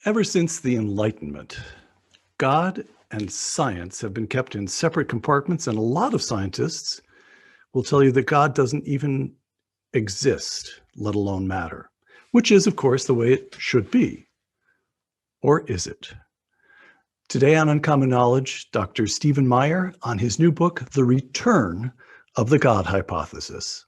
Ever since the Enlightenment, God and science have been kept in separate compartments, and a lot of scientists will tell you that God doesn't even exist, let alone matter, which is, of course, the way it should be. Or is it? Today on Uncommon Knowledge, Dr. Stephen Meyer on his new book, The Return of the God Hypothesis.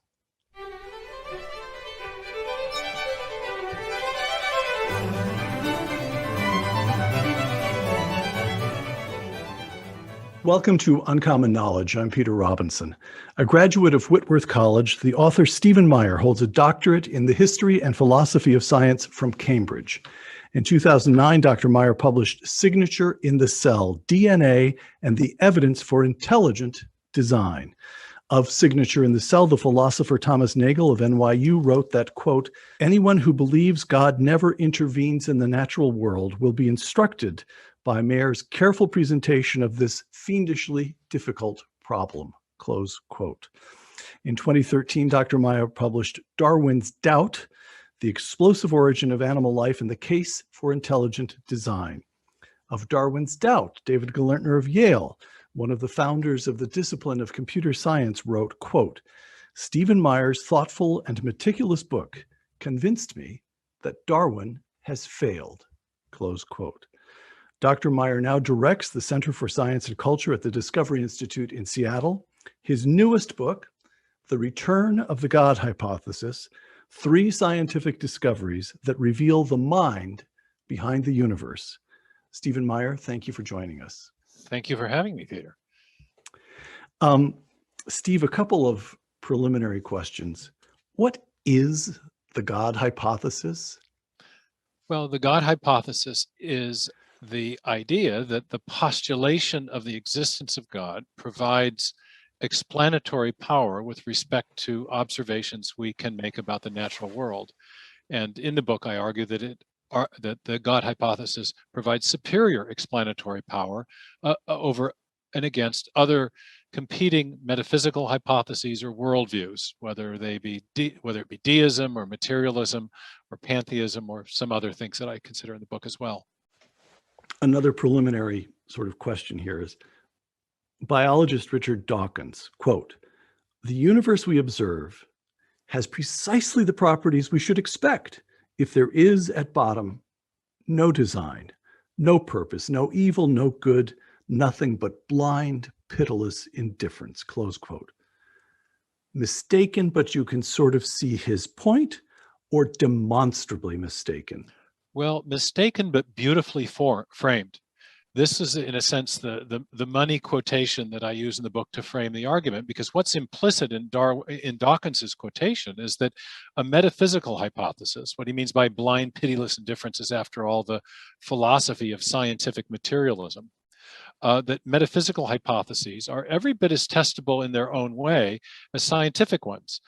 Welcome to Uncommon Knowledge. I'm Peter Robinson. A graduate of Whitworth College, the author Stephen Meyer holds a doctorate in the history and philosophy of science from Cambridge. In 2009, Dr. Meyer published Signature in the Cell, DNA and the Evidence for Intelligent Design. Of Signature in the Cell, the philosopher Thomas Nagel of NYU wrote that, quote, anyone who believes God never intervenes in the natural world will be instructed by Meyer's careful presentation of this fiendishly difficult problem, close quote. In 2013, Dr. Meyer published Darwin's Doubt, The Explosive Origin of Animal Life and the Case for Intelligent Design. Of Darwin's Doubt, David Galertner of Yale, one of the founders of the discipline of computer science, wrote, quote, Stephen Meyer's thoughtful and meticulous book convinced me that Darwin has failed, close quote. Dr. Meyer now directs the Center for Science and Culture at the Discovery Institute in Seattle. His newest book, The Return of the God Hypothesis, 3 scientific discoveries that reveal the mind behind the universe. Stephen Meyer, thank you for joining us. Thank you for having me, Peter. Steve, a couple of preliminary questions. What is the God hypothesis? Well, the God hypothesis is the idea that the postulation of the existence of God provides explanatory power with respect to observations we can make about the natural world. And in the book, I argue that that the God hypothesis provides superior explanatory power over and against other competing metaphysical hypotheses or worldviews, whether it be deism or materialism or pantheism or some other things that I consider in the book as well. Another preliminary sort of question here is, biologist Richard Dawkins, quote, the universe we observe has precisely the properties we should expect if there is at bottom no design, no purpose, no evil, no good, nothing but blind, pitiless indifference, close quote. Mistaken, but you can sort of see his point, or demonstrably mistaken? Well, mistaken but beautifully framed. This is, in a sense, the money quotation that I use in the book to frame the argument, because what's implicit in Dawkins's quotation is that a metaphysical hypothesis, what he means by blind, pitiless indifference, is, after all, the philosophy of scientific materialism. That metaphysical hypotheses are every bit as testable in their own way as scientific ones.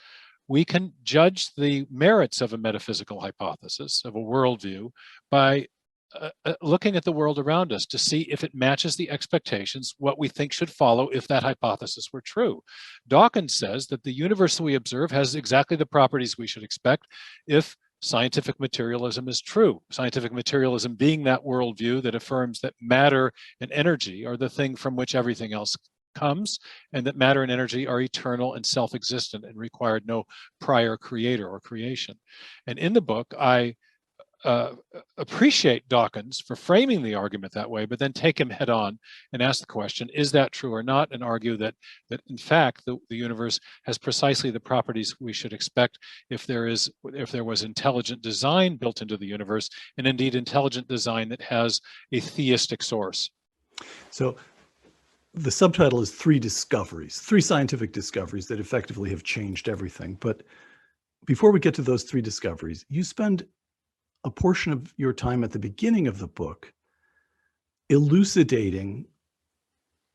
We can judge the merits of a metaphysical hypothesis, of a worldview, by looking at the world around us to see if it matches the expectations, what we think should follow if that hypothesis were true. Dawkins says that the universe that we observe has exactly the properties we should expect if scientific materialism is true. Scientific materialism being that worldview that affirms that matter and energy are the thing from which everything else comes, and that matter and energy are eternal and self-existent and required no prior creator or creation. And in the book, I appreciate Dawkins for framing the argument that way, but then take him head on and ask the question, is that true or not? And argue that in fact, the universe has precisely the properties we should expect if there was intelligent design built into the universe, and indeed intelligent design that has a theistic source. So the subtitle is 3 discoveries, 3 scientific discoveries that effectively have changed everything. But before we get to those 3 discoveries, you spend a portion of your time at the beginning of the book elucidating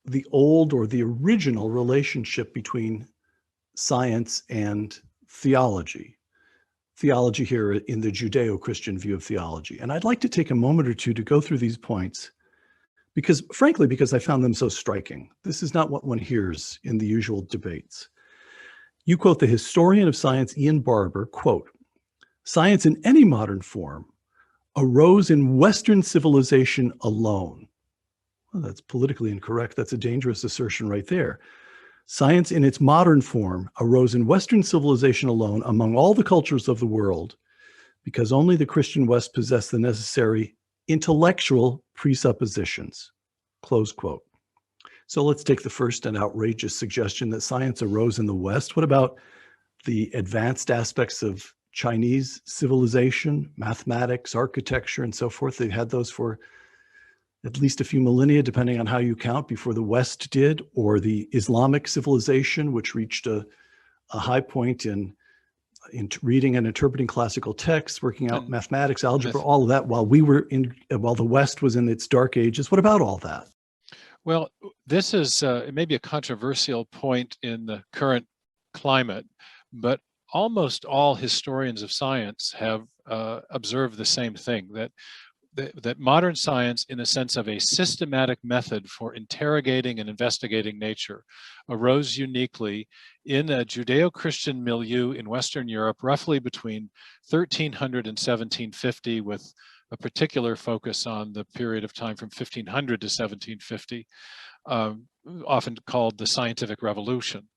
the old or the original relationship between science and theology. Theology here in the Judeo-Christian view of theology. And I'd like to take a moment or two to go through these points because I found them so striking. This is not what one hears in the usual debates. You quote the historian of science, Ian Barber, quote, "Science in any modern form arose in Western civilization alone. Well, that's politically incorrect. That's a dangerous assertion right there. Science in its modern form arose in Western civilization alone among all the cultures of the world because only the Christian West possessed the necessary intellectual presuppositions, close quote. So let's take the first and outrageous suggestion that science arose in the West. What about the advanced aspects of Chinese civilization, mathematics, architecture, and so forth? They had those for at least a few millennia, depending on how you count, before the West did, or the Islamic civilization, which reached a high point in reading and interpreting classical texts, working out mathematics, algebra, all of that, while the West was in its dark ages. What about all that? Well, this is it may be a controversial point in the current climate, but almost all historians of science have observed the same thing, that modern science, in the sense of a systematic method for interrogating and investigating nature, arose uniquely in a Judeo-Christian milieu in Western Europe, roughly between 1300 and 1750, with a particular focus on the period of time from 1500 to 1750, often called the Scientific Revolution.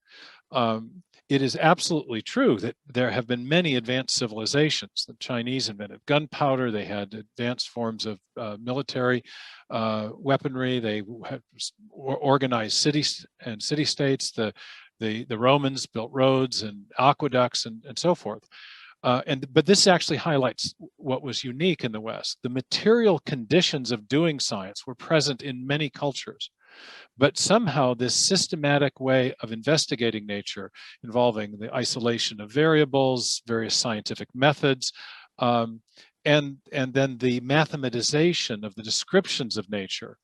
It is absolutely true that there have been many advanced civilizations. The Chinese invented gunpowder. They had advanced forms of military weaponry. They had organized cities and city-states. The Romans built roads and aqueducts and so forth. But this actually highlights what was unique in the West. The material conditions of doing science were present in many cultures. But somehow this systematic way of investigating nature, involving the isolation of variables, various scientific methods, and then the mathematization of the descriptions of nature,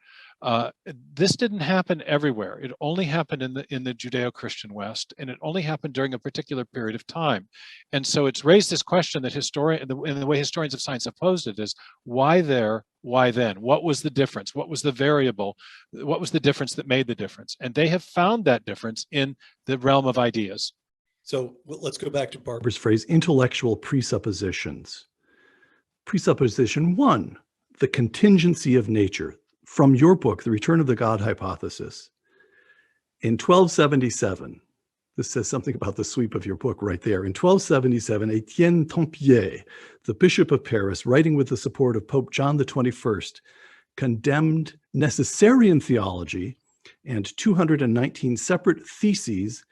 this didn't happen everywhere. It only happened in the Judeo-Christian West, and it only happened during a particular period of time. And so it's raised this question that in the way historians of science have posed it is, why there, why then? What was the difference? What was the variable? What was the difference that made the difference? And they have found that difference in the realm of ideas. So let's go back to Barbara's phrase, intellectual presuppositions. Presupposition one, the contingency of nature. From your book, The Return of the God Hypothesis, in 1277, this says something about the sweep of your book right there. In 1277, Etienne Tempier, the Bishop of Paris, writing with the support of Pope John XXI, condemned Necessarian theology and 219 separate theses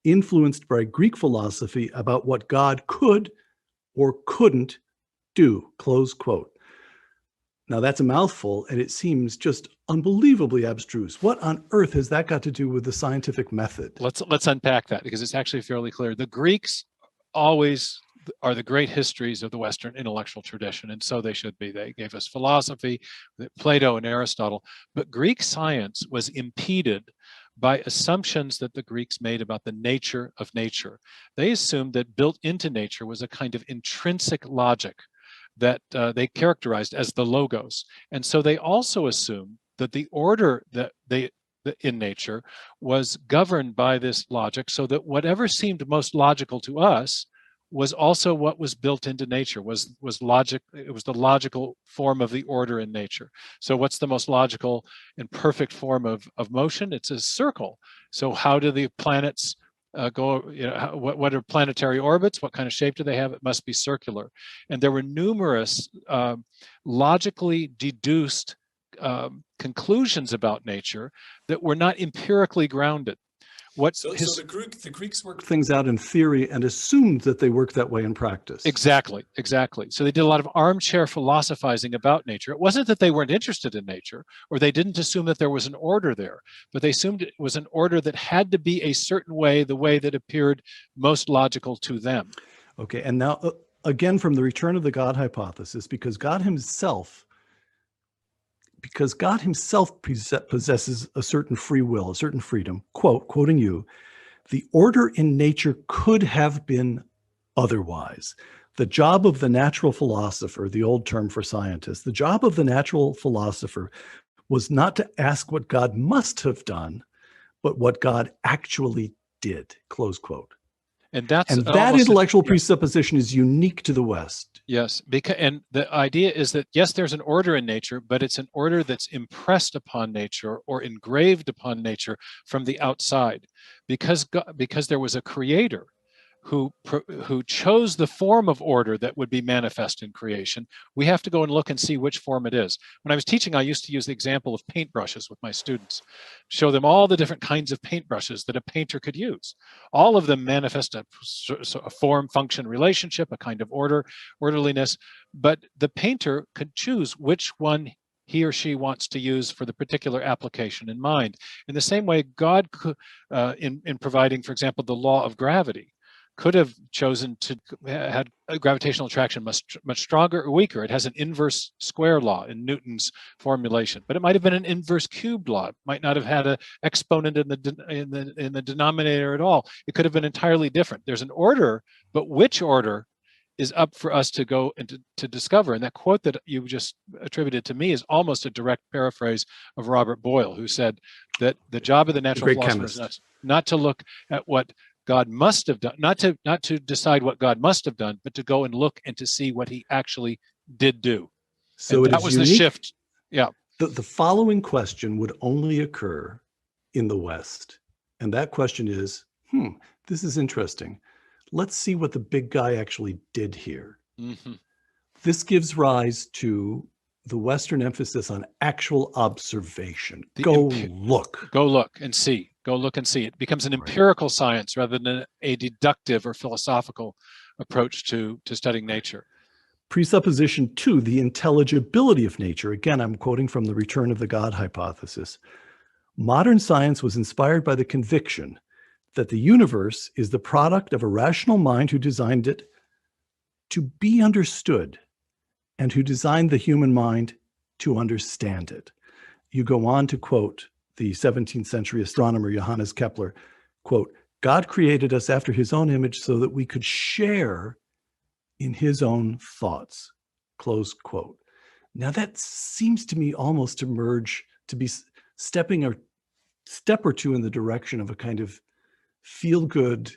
influenced by Greek philosophy about what God could or couldn't do, close quote. Now that's a mouthful, and it seems just unbelievably abstruse. What on earth has that got to do with the scientific method? Let's unpack that, because it's actually fairly clear. The Greeks always are the great histories of the Western intellectual tradition, and so they should be. They gave us philosophy, Plato and Aristotle, but Greek science was impeded by assumptions that the Greeks made about the nature of nature. They assumed that built into nature was a kind of intrinsic logic that they characterized as the logos. And so they also assumed that the order that in nature was governed by this logic, so that whatever seemed most logical to us was also what was built into nature, was logic. It was the logical form of the order in nature. So what's the most logical and perfect form of motion? It's a circle. So how do the planets go, what are planetary orbits? What kind of shape do they have? It must be circular. And there were numerous logically deduced conclusions about nature that were not empirically grounded. So the Greeks worked things out in theory and assumed that they worked that way in practice. Exactly. So they did a lot of armchair philosophizing about nature. It wasn't that they weren't interested in nature, or they didn't assume that there was an order there, but they assumed it was an order that had to be a certain way, the way that appeared most logical to them. Okay, and now again from the Return of the God Hypothesis, because God himself possesses a certain free will, a certain freedom, quoting you, the order in nature could have been otherwise. The job of the natural philosopher, the old term for scientists, the job of the natural philosopher was not to ask what God must have done, but what God actually did, close quote. And that intellectual presupposition is unique to the West. Yes, because and the idea is that yes, there's an order in nature, but it's an order that's impressed upon nature or engraved upon nature from the outside, because there was a creator who chose the form of order that would be manifest in creation. We have to go and look and see which form it is. When I was teaching, I used to use the example of paintbrushes with my students, show them all the different kinds of paintbrushes that a painter could use. All of them manifest a form function relationship, a kind of orderliness, but the painter could choose which one he or she wants to use for the particular application in mind. In the same way, God could, in providing, for example, the law of gravity, could have chosen to had a gravitational attraction much stronger or weaker. It has an inverse square law in Newton's formulation, but it might have been an inverse cubed law. It might not have had an exponent in the denominator at all. It could have been entirely different. There's an order, but which order is up for us to go and to discover. And that quote that you just attributed to me is almost a direct paraphrase of Robert Boyle, who said that the job of the natural philosopher is not to look at what God must have done, not to decide what God must have done, but to go and look and to see what he actually did do. So and that was unique. The shift. Yeah. The following question would only occur in the West. And that question is, this is interesting. Let's see what the big guy actually did here. Mm-hmm. This gives rise to the Western emphasis on actual observation. Go look and see. Go look and see. It becomes an empirical science rather than a deductive or philosophical approach to studying nature. Presupposition 2, the intelligibility of nature. Again, I'm quoting from the Return of the God hypothesis. Modern science was inspired by the conviction that the universe is the product of a rational mind who designed it to be understood and who designed the human mind to understand it. You go on to quote the 17th century astronomer Johannes Kepler, quote, God created us after his own image so that we could share in his own thoughts, close quote. Now that seems to me almost to be stepping a step or two in the direction of a kind of feel-good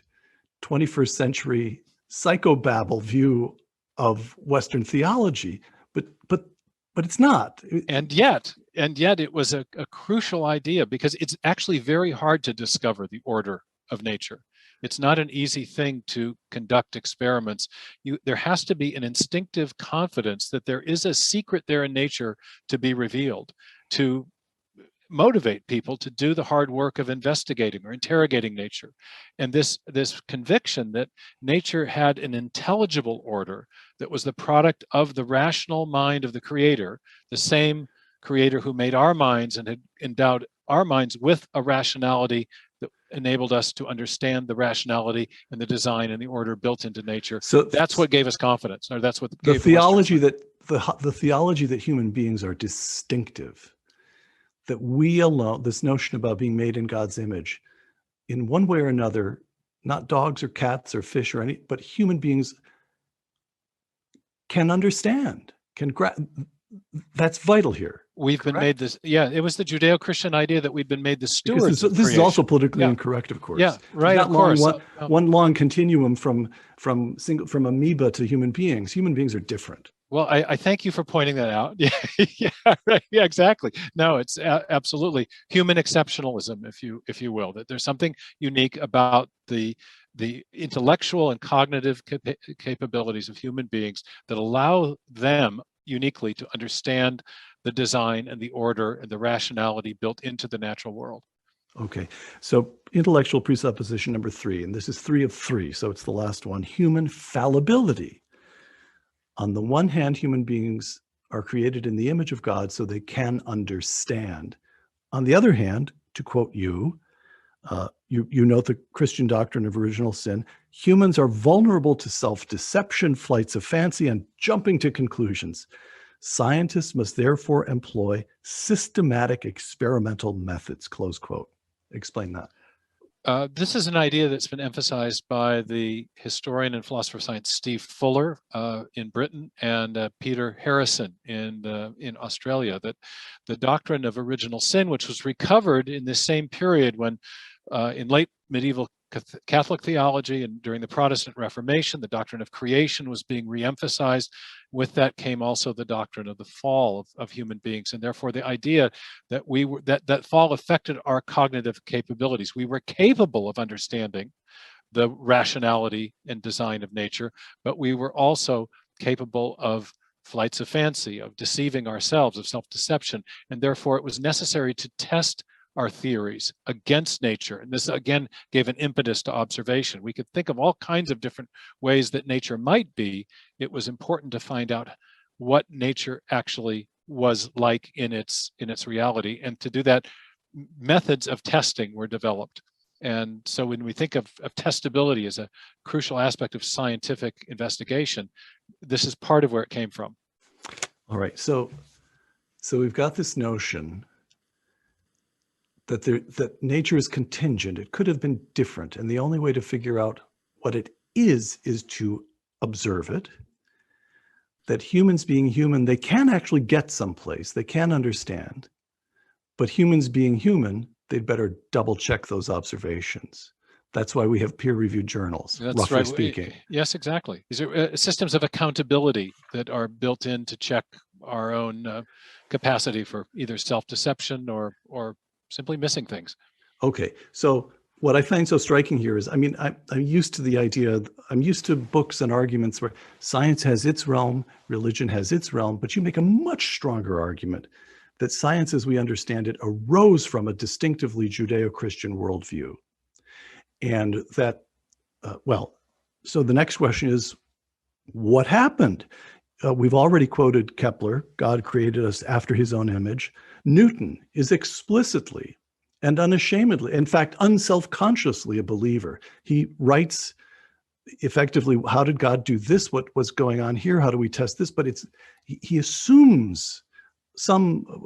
21st century psychobabble view of Western theology, but it's not. And yet it was a crucial idea, because it's actually very hard to discover the order of nature. It's not an easy thing to conduct experiments. There has to be an instinctive confidence that there is a secret there in nature to be revealed, to motivate people to do the hard work of investigating or interrogating nature. And this conviction that nature had an intelligible order that was the product of the rational mind of the creator, the same creator who made our minds and had endowed our minds with a rationality that enabled us to understand the rationality and the design and the order built into nature. So that's what gave us confidence, or that's what gave the theology the theology that human beings are distinctive, that we alone, this notion about being made in God's image, in one way or another, not dogs or cats or fish or any, but human beings can understand, that's vital here. We've been made this, it was the Judeo-Christian idea that we've been made the stewards of this is also politically incorrect, of course. Yeah, right, of course. One long continuum from amoeba to human beings. Human beings are different. Well, I thank you for pointing that out. Yeah, right. Yeah, exactly. No, it's absolutely human exceptionalism, if you will. That there's something unique about the intellectual and cognitive capabilities of human beings that allow them uniquely to understand the design and the order and the rationality built into the natural world. Okay, so intellectual presupposition number 3, and this is 3 of 3, so it's the last one: human fallibility. On the one hand, human beings are created in the image of God so they can understand. On the other hand, to quote you, you note the Christian doctrine of original sin, humans are vulnerable to self-deception, flights of fancy, and jumping to conclusions. Scientists must therefore employ systematic experimental methods, close quote. Explain that. This is an idea that's been emphasized by the historian and philosopher of science Steve Fuller in Britain and Peter Harrison in Australia, that the doctrine of original sin, which was recovered in this same period when In late medieval Catholic theology and during the Protestant Reformation, the doctrine of creation was being reemphasized. With that came also the doctrine of the fall of human beings, and therefore the idea that that fall affected our cognitive capabilities. We were capable of understanding the rationality and design of nature, but we were also capable of flights of fancy, of deceiving ourselves, of self-deception, and therefore it was necessary to test our theories against nature. And this again gave an impetus to observation. We could think of all kinds of different ways that nature might be. It was important to find out what nature actually was like in its reality. And to do that, methods of testing were developed. And so when we think of testability as a crucial aspect of scientific investigation, this is part of where it came from. All right. So we've got this notion that nature is contingent. It could have been different. And the only way to figure out what it is to observe it. That humans being human, they can actually get someplace. They can understand. But humans being human, they'd better double check those observations. That's why we have peer-reviewed journals, That's roughly right. speaking. Yes, exactly. These are systems of accountability that are built in to check our own capacity for either self-deception or simply missing things. Okay, so what I find so striking here is, I mean, I'm used to the idea, I'm used to books and arguments where science has its realm, religion has its realm, but you make a much stronger argument that science as we understand it arose from a distinctively Judeo-Christian worldview. And that, so the next question is, what happened? We've already quoted Kepler, God created us after his own image. Newton is explicitly and unashamedly, in fact, unselfconsciously a believer. He writes effectively, how did God do this? What was going on here? How do we test this? But he assumes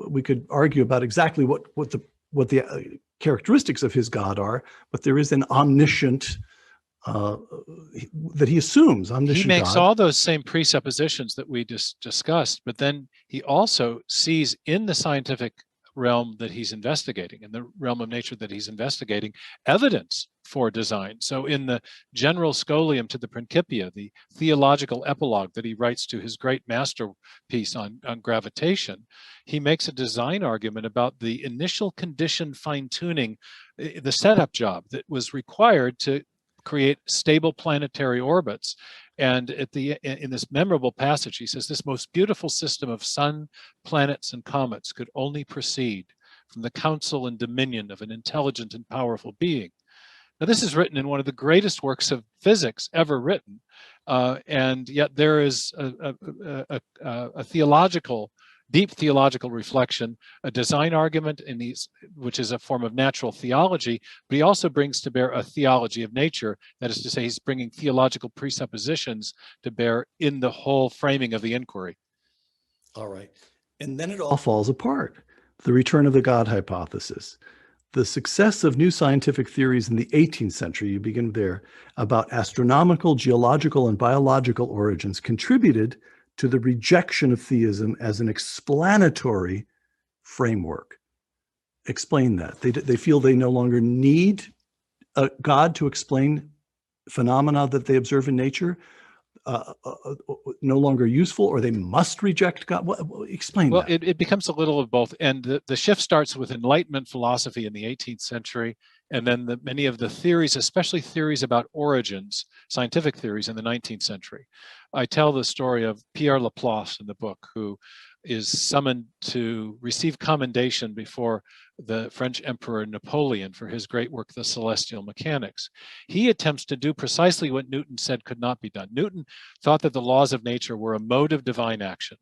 we could argue about exactly what the characteristics of his God are, but there is an omniscient that he assumes, omniscient He makes God. all those same presuppositions that we just discussed, but then he also sees in the scientific realm that he's investigating, in the realm of nature that he's investigating, evidence for design. So in the general scholium to the Principia, the theological epilogue that he writes to his great masterpiece on gravitation, he makes a design argument about the initial condition fine-tuning, the setup job that was required to create stable planetary orbits. And in this memorable passage, he says, this most beautiful system of sun, planets, and comets could only proceed from the counsel and dominion of an intelligent and powerful being. Now, this is written in one of the greatest works of physics ever written, and yet there is a deep theological reflection, a design argument which is a form of natural theology, but he also brings to bear a theology of nature. That is to say, he's bringing theological presuppositions to bear in the whole framing of the inquiry. All right. And then it all falls apart. The return of the God hypothesis. The success of new scientific theories in the 18th century, you begin there, about astronomical, geological, and biological origins contributed to the rejection of theism as an explanatory framework. Explain that. They feel they no longer need a God to explain phenomena that they observe in nature, no longer useful, or they must reject God. Explain that. Well, it becomes a little of both. And the shift starts with Enlightenment philosophy in the 18th century, and then many of the theories, especially theories about origins, scientific theories in the 19th century. I tell the story of Pierre Laplace in the book, who is summoned to receive commendation before the French Emperor Napoleon for his great work, The Celestial Mechanics. He attempts to do precisely what Newton said could not be done. Newton thought that the laws of nature were a mode of divine action,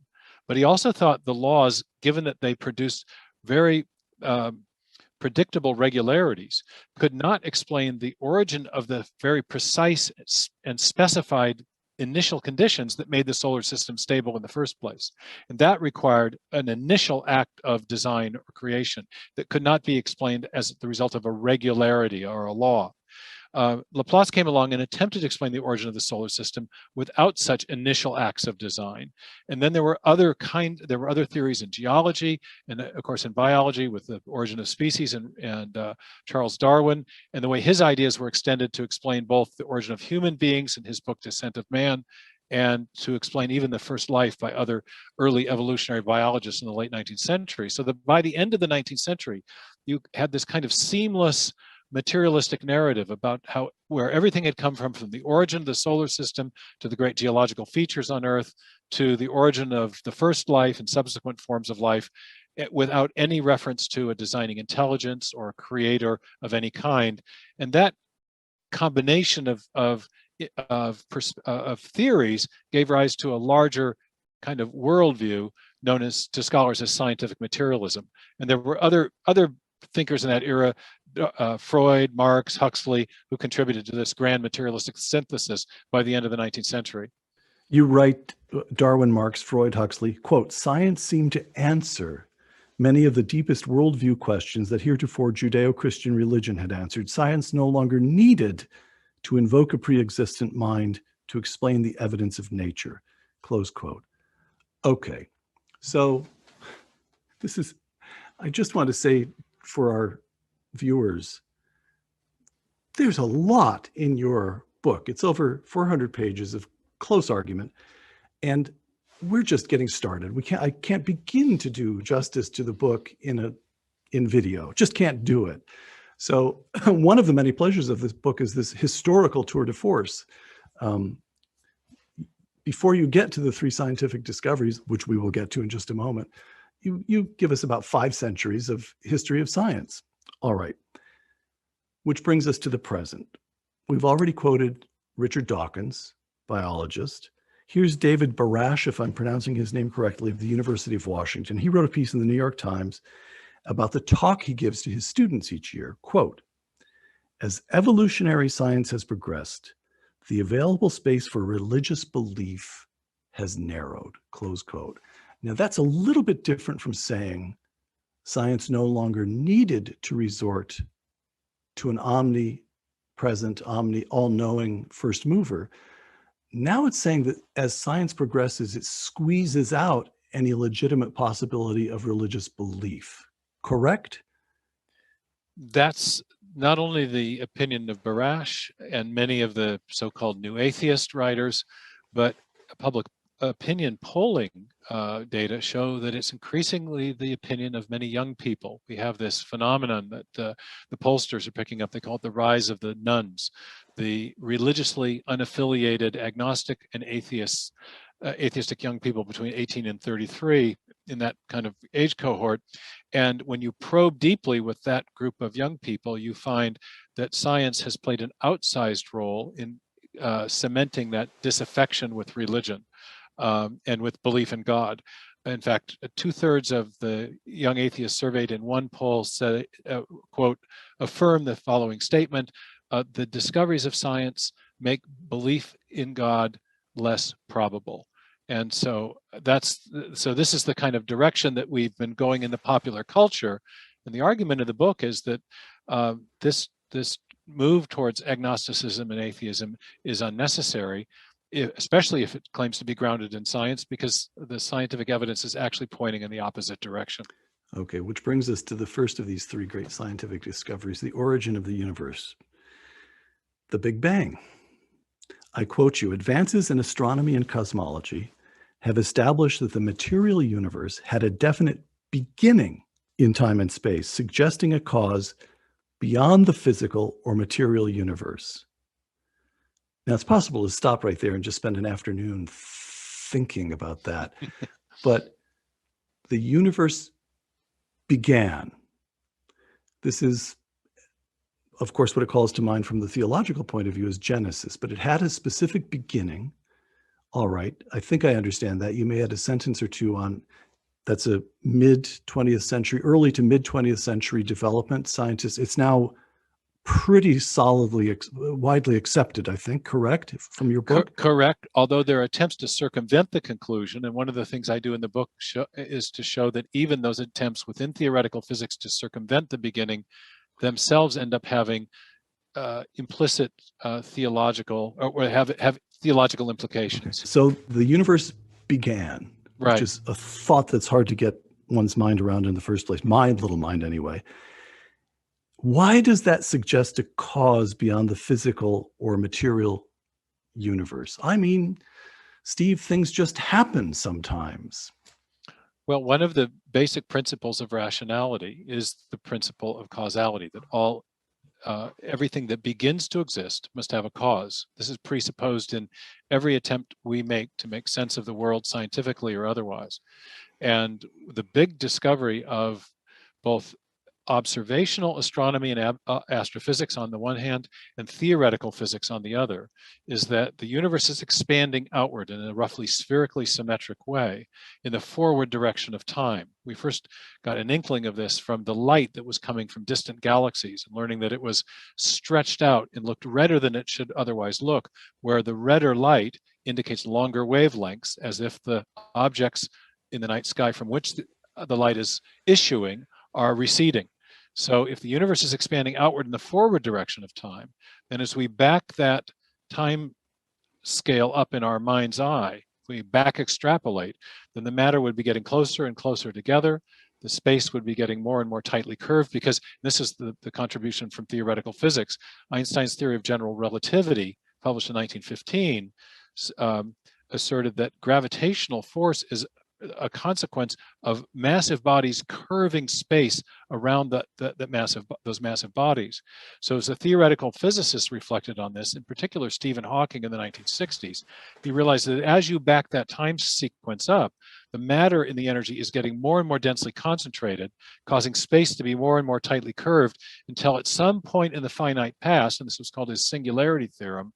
but he also thought the laws, given that they produced very predictable regularities, could not explain the origin of the very precise and specified initial conditions that made the solar system stable in the first place. And that required an initial act of design or creation that could not be explained as the result of a regularity or a law. Laplace came along and attempted to explain the origin of the solar system without such initial acts of design. And then there were other theories in geology, and of course in biology with the origin of species and Charles Darwin, and the way his ideas were extended to explain both the origin of human beings in his book Descent of Man, and to explain even the first life by other early evolutionary biologists in the late 19th century. So that by the end of the 19th century, you had this kind of seamless materialistic narrative about where everything had come from the origin of the solar system to the great geological features on Earth to the origin of the first life and subsequent forms of life, without any reference to a designing intelligence or a creator of any kind. And that combination of theories gave rise to a larger kind of worldview known as, to scholars, as scientific materialism. And there were other thinkers in that era, Freud, Marx, Huxley, who contributed to this grand materialistic synthesis by the end of the 19th century. You write, Darwin, Marx, Freud, Huxley, quote, "Science seemed to answer many of the deepest worldview questions that heretofore Judeo-Christian religion had answered. Science no longer needed to invoke a pre-existent mind to explain the evidence of nature," close quote. Okay, so I just want to say for our viewers, there's a lot in your book. It's over 400 pages of close argument, and we're just getting started. I can't begin to do justice to the book in video. Just can't do it. So one of the many pleasures of this book is this historical tour de force. Before you get to the three scientific discoveries, which we will get to in just a moment, you give us about 5 centuries of history of science. All right, which brings us to the present. We've already quoted Richard Dawkins, biologist. Here's David Barash, if I'm pronouncing his name correctly, of the University of Washington. He wrote a piece in the New York Times about the talk he gives to his students each year. Quote, "As evolutionary science has progressed, the available space for religious belief has narrowed," close quote. Now that's a little bit different from saying science no longer needed to resort to an omnipresent, all-knowing first mover. Now it's saying that as science progresses, it squeezes out any legitimate possibility of religious belief. Correct? That's not only the opinion of Barash and many of the so-called new atheist writers, but public opinion polling data show that it's increasingly the opinion of many young people. We have this phenomenon that the pollsters are picking up. They call it the rise of the nuns, the religiously unaffiliated agnostic and atheistic young people between 18 and 33 in that kind of age cohort. And when you probe deeply with that group of young people, you find that science has played an outsized role in cementing that disaffection with religion and with belief in God. In fact, 2/3 of the young atheists surveyed in one poll said, quote, affirm the following statement: the discoveries of science make belief in God less probable. And so this is the kind of direction that we've been going in the popular culture. And the argument of the book is that this move towards agnosticism and atheism is unnecessary, especially if it claims to be grounded in science, because the scientific evidence is actually pointing in the opposite direction. Okay, which brings us to the first of these 3 great scientific discoveries, the origin of the universe, the Big Bang. I quote you, "Advances in astronomy and cosmology have established that the material universe had a definite beginning in time and space, suggesting a cause beyond the physical or material universe." Now, it's possible to stop right there and just spend an afternoon thinking about that. But the universe began. This is, of course, what it calls to mind from the theological point of view is Genesis, but it had a specific beginning. All right, I think I understand that. You may add a sentence or two on that's a mid-20th century, early to mid-20th century development. Scientists, it's now pretty solidly, widely accepted, I think, correct, from your book? Correct, although there are attempts to circumvent the conclusion. And one of the things I do in the book is to show that even those attempts within theoretical physics to circumvent the beginning themselves end up having implicit theological, or have theological implications. Okay. So the universe began, which Right. is a thought that's hard to get one's mind around in the first place, my little mind anyway. Why does that suggest a cause beyond the physical or material universe? I mean, Steve, things just happen sometimes. Well, one of the basic principles of rationality is the principle of causality, that everything that begins to exist must have a cause. This is presupposed in every attempt we make to make sense of the world scientifically or otherwise. And the big discovery of both observational astronomy and astrophysics on the one hand, and theoretical physics on the other, is that the universe is expanding outward in a roughly spherically symmetric way in the forward direction of time. We first got an inkling of this from the light that was coming from distant galaxies, and learning that it was stretched out and looked redder than it should otherwise look, where the redder light indicates longer wavelengths, as if the objects in the night sky from which the light is issuing are receding. So if the universe is expanding outward in the forward direction of time, then as we back that time scale up in our mind's eye, if we back extrapolate, then the matter would be getting closer and closer together. The space would be getting more and more tightly curved, because this is the contribution from theoretical physics. Einstein's theory of general relativity, published in 1915, asserted that gravitational force is a consequence of massive bodies curving space around those massive bodies. So as a theoretical physicist reflected on this, in particular Stephen Hawking in the 1960s, he realized that as you back that time sequence up, the matter in the energy is getting more and more densely concentrated, causing space to be more and more tightly curved, until at some point in the finite past, and this was called his singularity theorem,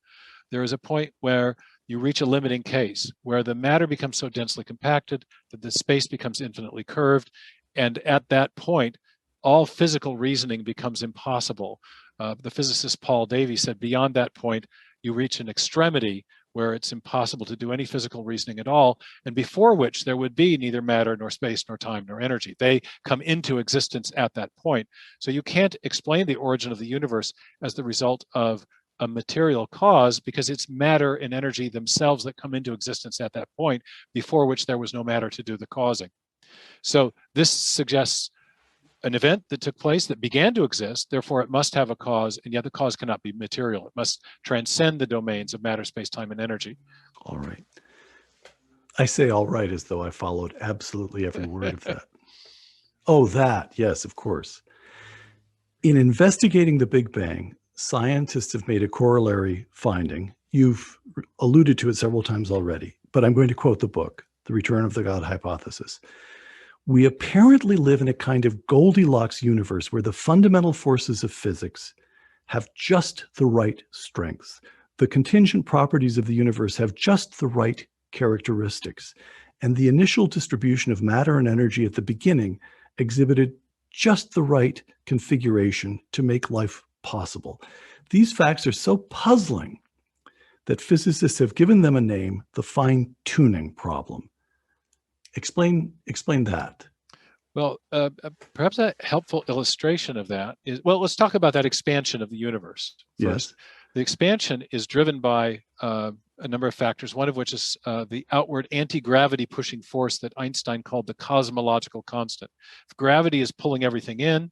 there is a point where you reach a limiting case where the matter becomes so densely compacted that the space becomes infinitely curved. And at that point, all physical reasoning becomes impossible. The physicist Paul Davy said, beyond that point, you reach an extremity where it's impossible to do any physical reasoning at all, and before which there would be neither matter nor space nor time nor energy. They come into existence at that point. So you can't explain the origin of the universe as the result of a material cause, because it's matter and energy themselves that come into existence at that point, before which there was no matter to do the causing. So this suggests an event that took place that began to exist, therefore it must have a cause, and yet the cause cannot be material. It must transcend the domains of matter, space, time, and energy. All right. I say all right as though I followed absolutely every word of that. Oh, that, yes, of course. In investigating the Big Bang, scientists have made a corollary finding. You've alluded to it several times already, but I'm going to quote the book, The Return of the God Hypothesis. We apparently live in a kind of Goldilocks universe where the fundamental forces of physics have just the right strength. The contingent properties of the universe have just the right characteristics. And the initial distribution of matter and energy at the beginning exhibited just the right configuration to make life possible. These facts are so puzzling that physicists have given them a name, the fine-tuning problem. Explain that. Well, perhaps a helpful illustration of that is, well, let's talk about that expansion of the universe first. Yes. The expansion is driven by a number of factors, one of which is the outward anti-gravity pushing force that Einstein called the cosmological constant. If gravity is pulling everything in,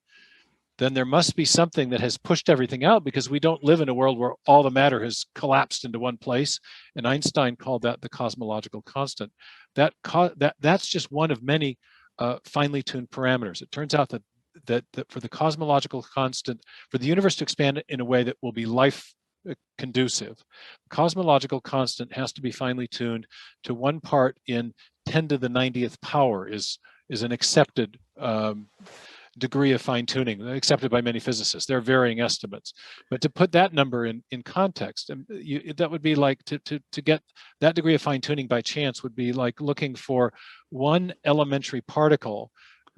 then there must be something that has pushed everything out, because we don't live in a world where all the matter has collapsed into one place. And Einstein called that the cosmological constant. That's just one of many finely tuned parameters. It turns out that for the cosmological constant, for the universe to expand in a way that will be life conducive, the cosmological constant has to be finely tuned to 1 part in 10 to the 90th power is an accepted degree of fine-tuning, accepted by many physicists. There are varying estimates. But to put that number in context, that would be like to get that degree of fine-tuning by chance would be like looking for one elementary particle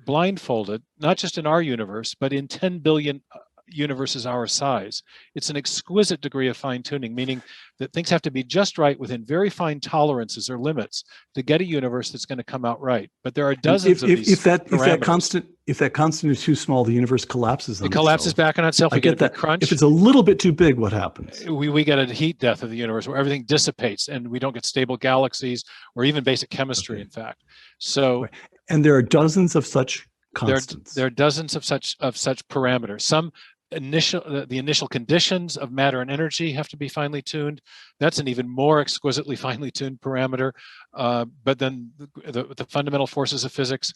blindfolded, not just in our universe, but in 10 billion universes our size. It's an exquisite degree of fine-tuning, meaning that things have to be just right within very fine tolerances or limits to get a universe that's going to come out right. But there are dozens of these parameters. If that constant is too small, the universe collapses on It collapses itself. back on itself. I We get a get big that. crunch. If it's a little bit too big, what happens? We get a heat death of the universe where everything dissipates and we don't get stable galaxies or even basic chemistry, in fact. So, right. And there are dozens of such constants. There are dozens of such parameters. Some the initial conditions of matter and energy have to be finely tuned. That's an even more exquisitely finely tuned parameter. But then the fundamental forces of physics,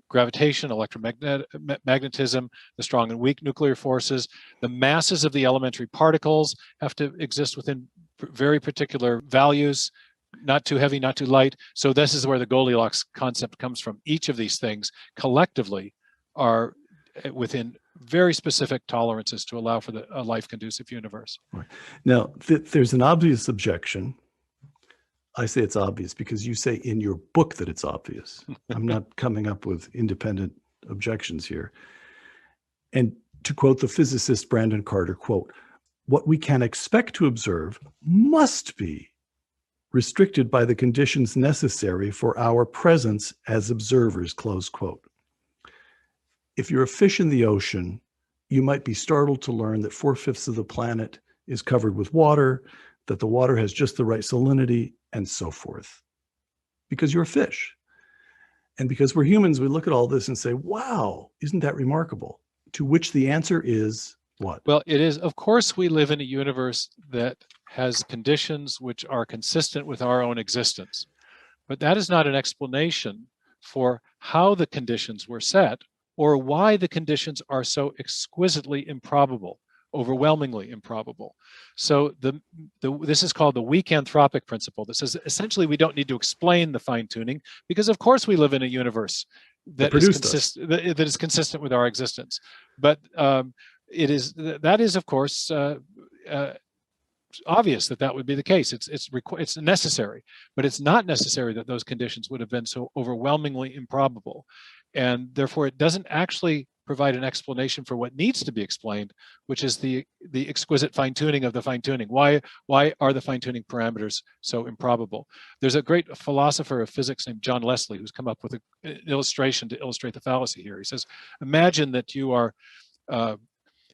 gravitation, electromagnetism, the strong and weak nuclear forces, the masses of the elementary particles have to exist within very particular values. Not too heavy, not too light. So this is where the Goldilocks concept comes from. Each of these things collectively are within very specific tolerances to allow for a life-conducive universe. Right. Now, there's an obvious objection. I say it's obvious because you say in your book that it's obvious. I'm not coming up with independent objections here. And to quote the physicist Brandon Carter, quote, "What we can expect to observe must be restricted by the conditions necessary for our presence as observers," close quote. If you're a fish in the ocean, you might be startled to learn that 4/5 of the planet is covered with water, that the water has just the right salinity, and so forth. Because you're a fish. And because we're humans, we look at all this and say, wow, isn't that remarkable? To which the answer is what? Well, it is, of course, we live in a universe that has conditions which are consistent with our own existence. But that is not an explanation for how the conditions were set or why the conditions are so exquisitely improbable, overwhelmingly improbable. So this is called the weak anthropic principle that says essentially we don't need to explain the fine-tuning because of course we live in a universe that is consistent with our existence. But that is of course obvious that would be the case. It's necessary, but it's not necessary that those conditions would have been so overwhelmingly improbable. And therefore, it doesn't actually provide an explanation for what needs to be explained, which is the exquisite fine-tuning of the fine-tuning. Why are the fine-tuning parameters so improbable? There's a great philosopher of physics named John Leslie who's come up with an illustration to illustrate the fallacy here. He says, imagine that you are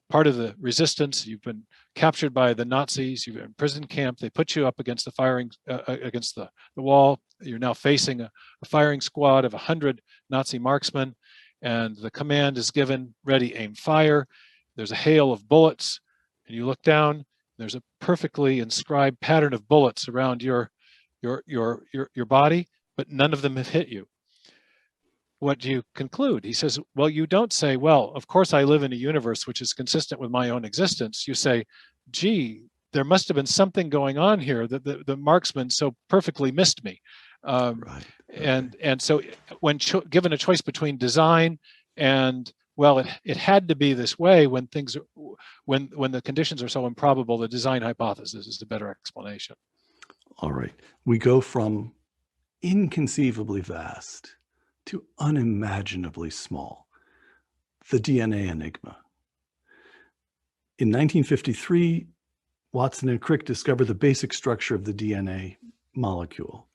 part of the resistance. You've been captured by the Nazis. You're in prison camp. They put you up against against the wall. You're now facing a firing squad of 100 Nazi marksmen, and the command is given: ready, aim, fire. There's a hail of bullets, and you look down. There's a perfectly inscribed pattern of bullets around your body, but none of them have hit you. What do you conclude? He says, well, you don't say, well, of course I live in a universe which is consistent with my own existence. You say, gee, there must have been something going on here that the marksman so perfectly missed me. Right. And so when given a choice between design and, well, it had to be this way when the conditions are so improbable, the design hypothesis is the better explanation. All right. We go from inconceivably vast to unimaginably small. The DNA enigma. In 1953, Watson and Crick discovered the basic structure of the DNA molecule.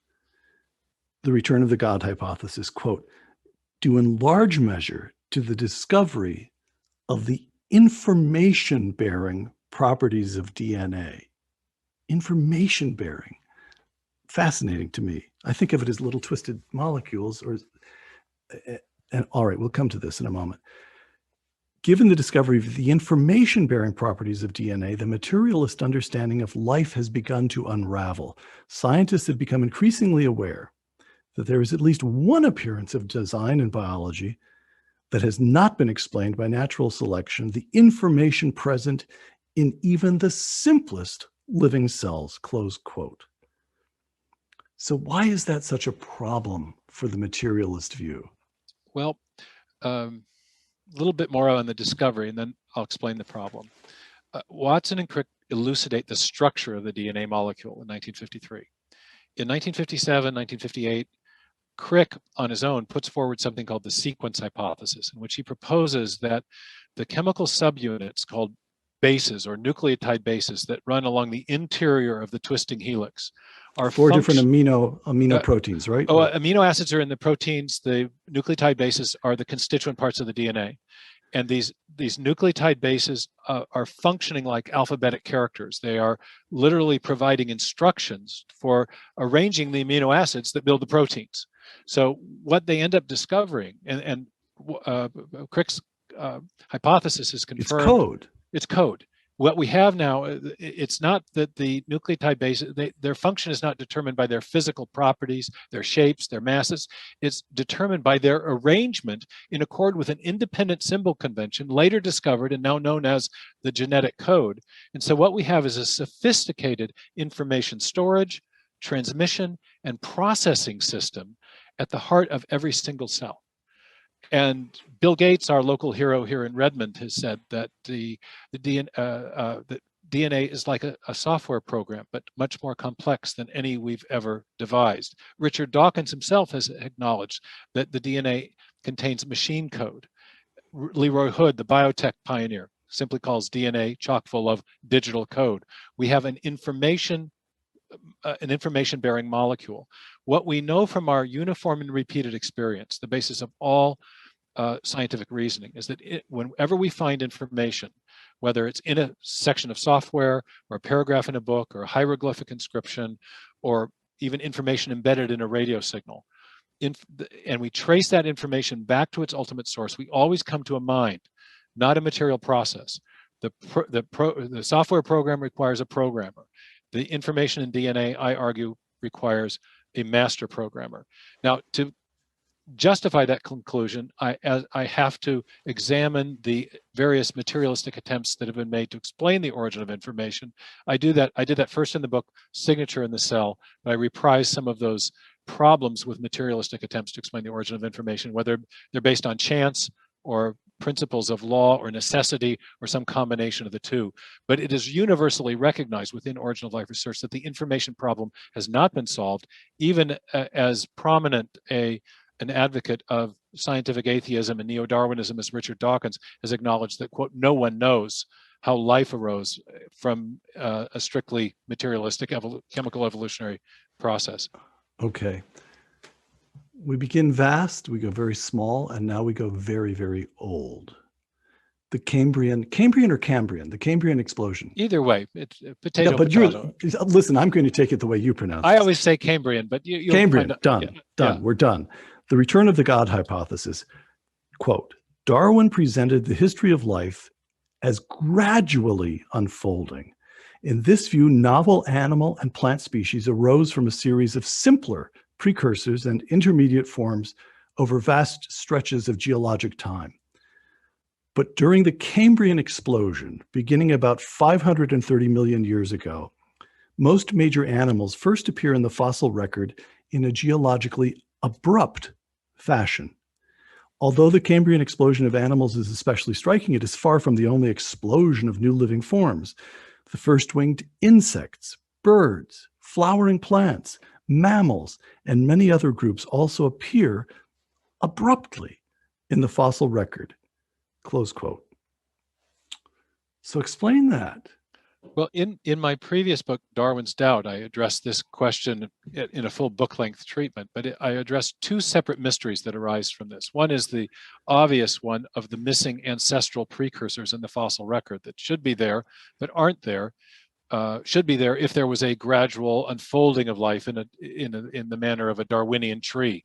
The return of the God hypothesis, quote, due in large measure to the discovery of the information-bearing properties of DNA. Information-bearing. Fascinating to me. I think of it as little twisted molecules, and all right, we'll come to this in a moment. Given the discovery of the information-bearing properties of DNA, the materialist understanding of life has begun to unravel. Scientists have become increasingly aware that there is at least one appearance of design in biology that has not been explained by natural selection, the information present in even the simplest living cells, close quote. So why is that such a problem for the materialist view? Well, a little bit more on the discovery, and then I'll explain the problem. Watson and Crick elucidate the structure of the DNA molecule in 1953. In 1957, 1958, Crick, on his own, puts forward something called the sequence hypothesis, in which he proposes that the chemical subunits called bases or nucleotide bases that run along the interior of the twisting helix are four different amino proteins, right? Amino acids are in the proteins. The nucleotide bases are the constituent parts of the DNA. And these nucleotide bases are functioning like alphabetic characters. They are literally providing instructions for arranging the amino acids that build the proteins. So what they end up discovering, and Crick's hypothesis is confirmed. It's code. It's code. What we have now, it's not that the nucleotide bases, their function is not determined by their physical properties, their shapes, their masses. It's determined by their arrangement in accord with an independent symbol convention, later discovered and now known as the genetic code. And so what we have is a sophisticated information storage, transmission, and processing system at the heart of every single cell. And Bill Gates, our local hero here in Redmond, has said that the DNA is like a software program, but much more complex than any we've ever devised. Richard Dawkins himself has acknowledged that the DNA contains machine code. Leroy Hood, the biotech pioneer, simply calls DNA chock full of digital code. We have an information-bearing molecule. What we know from our uniform and repeated experience, the basis of all scientific reasoning, is that whenever we find information, whether it's in a section of software or a paragraph in a book or a hieroglyphic inscription or even information embedded in a radio signal, and we trace that information back to its ultimate source, we always come to a mind, not a material process. The software program requires a programmer. The information in DNA, I argue, requires a master programmer. Now, to justify that conclusion, I have to examine the various materialistic attempts that have been made to explain the origin of information. I did that first in the book, Signature in the Cell, but I reprise some of those problems with materialistic attempts to explain the origin of information, whether they're based on chance or principles of law or necessity or some combination of the two. But it is universally recognized within origin of life research that the information problem has not been solved, even as prominent an advocate of scientific atheism and neo-Darwinism as Richard Dawkins has acknowledged that, quote, no one knows how life arose from a strictly materialistic chemical evolutionary process. Okay. We begin vast, we go very small, and now we go very, very old. The Cambrian or Cambrian? The Cambrian explosion. Either way, it's potato. Yeah, but potato. Listen, I'm going to take it the way you pronounce it. I always say Cambrian, but you'll Cambrian, done, yeah, done, yeah. We're done. The return of the God hypothesis. Quote, Darwin presented the history of life as gradually unfolding. In this view, novel animal and plant species arose from a series of simpler precursors and intermediate forms over vast stretches of geologic time. But during the Cambrian explosion, beginning about 530 million years ago, most major animals first appear in the fossil record in a geologically abrupt fashion. Although the Cambrian explosion of animals is especially striking, it is far from the only explosion of new living forms. The first winged insects, birds, flowering plants, mammals, and many other groups also appear abruptly in the fossil record. Close quote. So explain that. Well, in my previous book, Darwin's Doubt, I addressed this question in a full book-length treatment, but I addressed two separate mysteries that arise from this. One is the obvious one of the missing ancestral precursors in the fossil record that should be there, but aren't there. Should be there if there was a gradual unfolding of life in the manner of a Darwinian tree.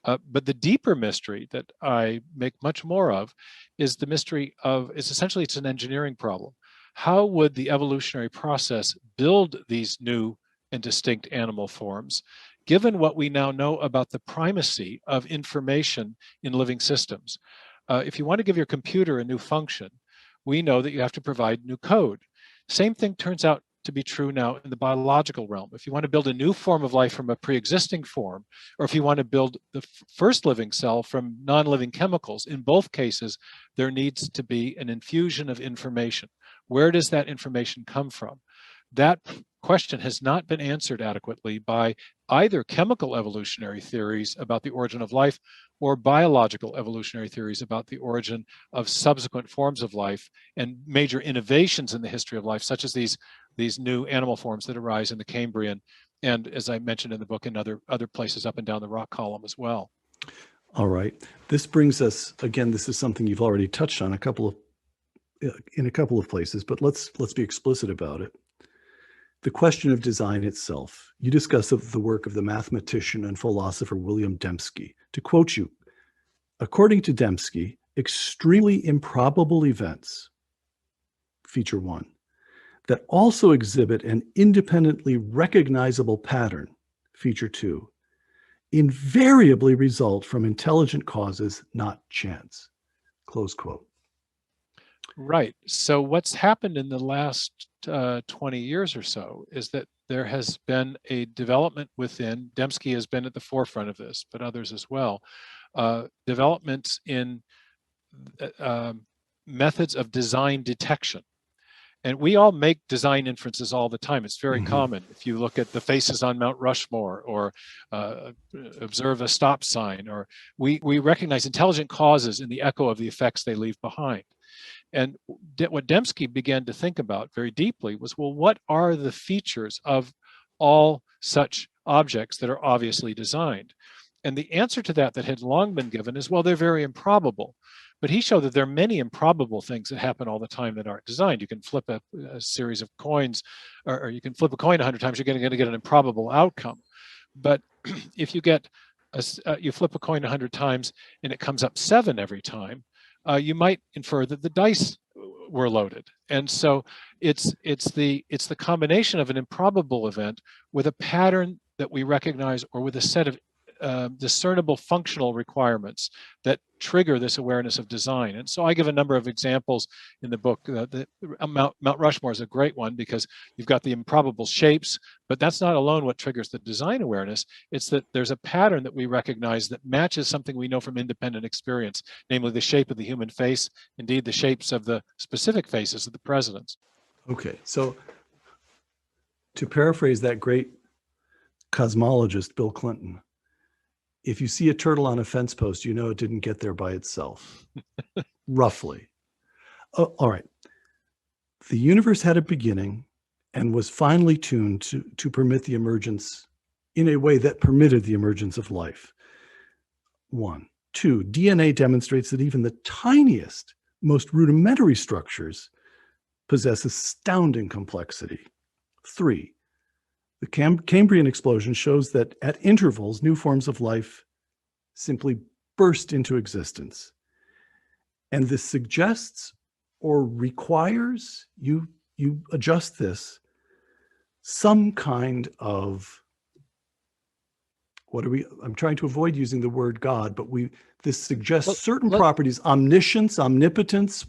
But the deeper mystery that I make much more of is the mystery of, it's an engineering problem. How would the evolutionary process build these new and distinct animal forms, given what we now know about the primacy of information in living systems? If you want to give your computer a new function, we know that you have to provide new code. Same thing turns out to be true now in the biological realm. If you want to build a new form of life from a pre-existing form, or if you want to build the first living cell from non-living chemicals, in both cases, there needs to be an infusion of information. Where does that information come from? that question has not been answered adequately by either chemical evolutionary theories about the origin of life or biological evolutionary theories about the origin of subsequent forms of life and major innovations in the history of life, such as these new animal forms that arise in the Cambrian, and as I mentioned in the book, in other places up and down the rock column as well. All right. This brings us, again, this is something you've already touched on in a couple of places, but let's be explicit about it. The question of design itself. You discuss the work of the mathematician and philosopher William Dembski. To quote you, according to Dembski, extremely improbable events, feature 1, that also exhibit an independently recognizable pattern, feature 2, invariably result from intelligent causes, not chance. Close quote. Right. So what's happened in the last 20 years or so is that there has been a development within, Dembski has been at the forefront of this, but others as well, developments in methods of design detection. And we all make design inferences all the time. It's very common. If you look at the faces on Mount Rushmore or observe a stop sign, or we recognize intelligent causes in the echo of the effects they leave behind. And what Dembski began to think about very deeply was, well, what are the features of all such objects that are obviously designed? And the answer to that had long been given is, well, they're very improbable. But he showed that there are many improbable things that happen all the time that aren't designed. You can flip a series of coins, or you can flip a coin 100 times, you're going to get an improbable outcome. But if you get you flip a coin 100 times and it comes up 7 every time, you might infer that the dice were loaded. And so it's the combination of an improbable event with a pattern that we recognize, or with a set of discernible functional requirements that trigger this awareness of design. And so I give a number of examples in the book. Mount Rushmore is a great one because you've got the improbable shapes, but that's not alone what triggers the design awareness. It's that there's a pattern that we recognize that matches something we know from independent experience, namely the shape of the human face, indeed the shapes of the specific faces of the presidents. Okay, so to paraphrase that great cosmologist, Bill Clinton, if you see a turtle on a fence post, you know it didn't get there by itself, roughly. Oh, all right. The universe had a beginning and was finely tuned to permit the emergence in a way that permitted the emergence of life. 1. 2, DNA demonstrates that even the tiniest, most rudimentary structures possess astounding complexity. 3, the Cambrian explosion shows that at intervals, new forms of life simply burst into existence. And this suggests or requires, you adjust this, some kind of, I'm trying to avoid using the word God, but this suggests certain properties, omniscience, omnipotence.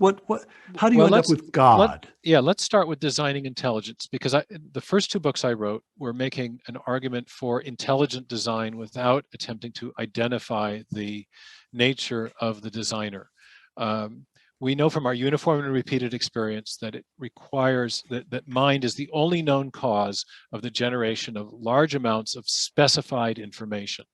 How do you end up with God? Let's start with designing intelligence, because the first 2 books I wrote were making an argument for intelligent design without attempting to identify the nature of the designer. We know from our uniform and repeated experience that it requires that mind is the only known cause of the generation of large amounts of specified information,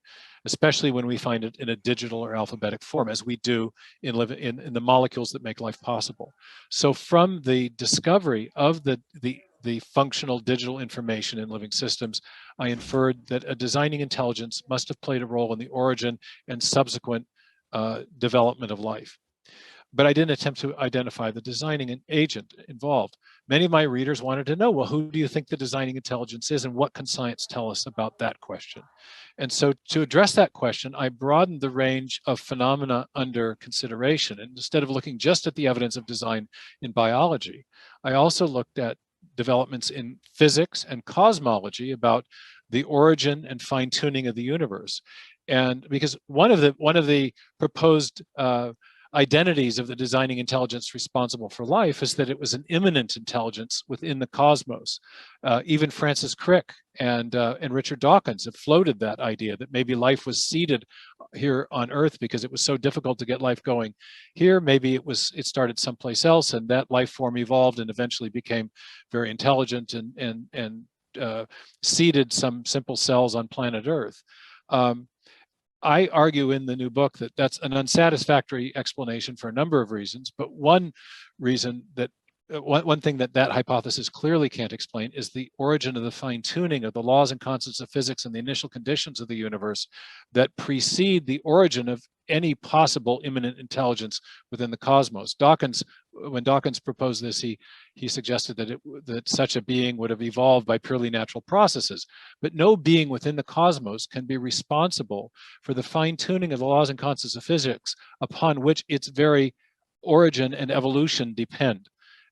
especially when we find it in a digital or alphabetic form, as we do in the molecules that make life possible. So from the discovery of the functional digital information in living systems, I inferred that a designing intelligence must have played a role in the origin and subsequent development of life. But I didn't attempt to identify the designing agent involved. Many of my readers wanted to know, well, who do you think the designing intelligence is, and what can science tell us about that question? And so to address that question, I broadened the range of phenomena under consideration. And instead of looking just at the evidence of design in biology, I also looked at developments in physics and cosmology about the origin and fine-tuning of the universe. And because one of the proposed identities of the designing intelligence responsible for life is that it was an immanent intelligence within the cosmos. Even Francis Crick and Richard Dawkins have floated that idea that maybe life was seeded here on Earth because it was so difficult to get life going here. Maybe it started someplace else, and that life form evolved and eventually became very intelligent and seeded some simple cells on planet Earth. I argue in the new book that that's an unsatisfactory explanation for a number of reasons, but one reason that one thing that hypothesis clearly can't explain is the origin of the fine-tuning of the laws and constants of physics and the initial conditions of the universe that precede the origin of any possible immanent intelligence within the cosmos. When Dawkins proposed this, he suggested that such a being would have evolved by purely natural processes, but no being within the cosmos can be responsible for the fine-tuning of the laws and constants of physics upon which its very origin and evolution depend.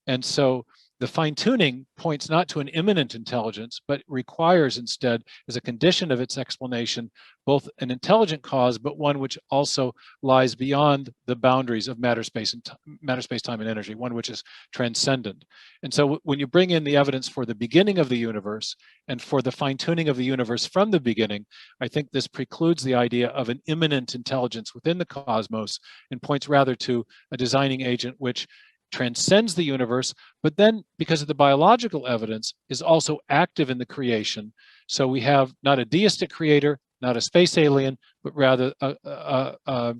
And so the fine-tuning points not to an immanent intelligence, but requires instead, as a condition of its explanation, both an intelligent cause, but one which also lies beyond the boundaries of matter, space, time, and energy, one which is transcendent. And so when you bring in the evidence for the beginning of the universe and for the fine-tuning of the universe from the beginning, I think this precludes the idea of an immanent intelligence within the cosmos and points rather to a designing agent which transcends the universe, but then because of the biological evidence is also active in the creation. So we have not a deistic creator, not a space alien, but rather a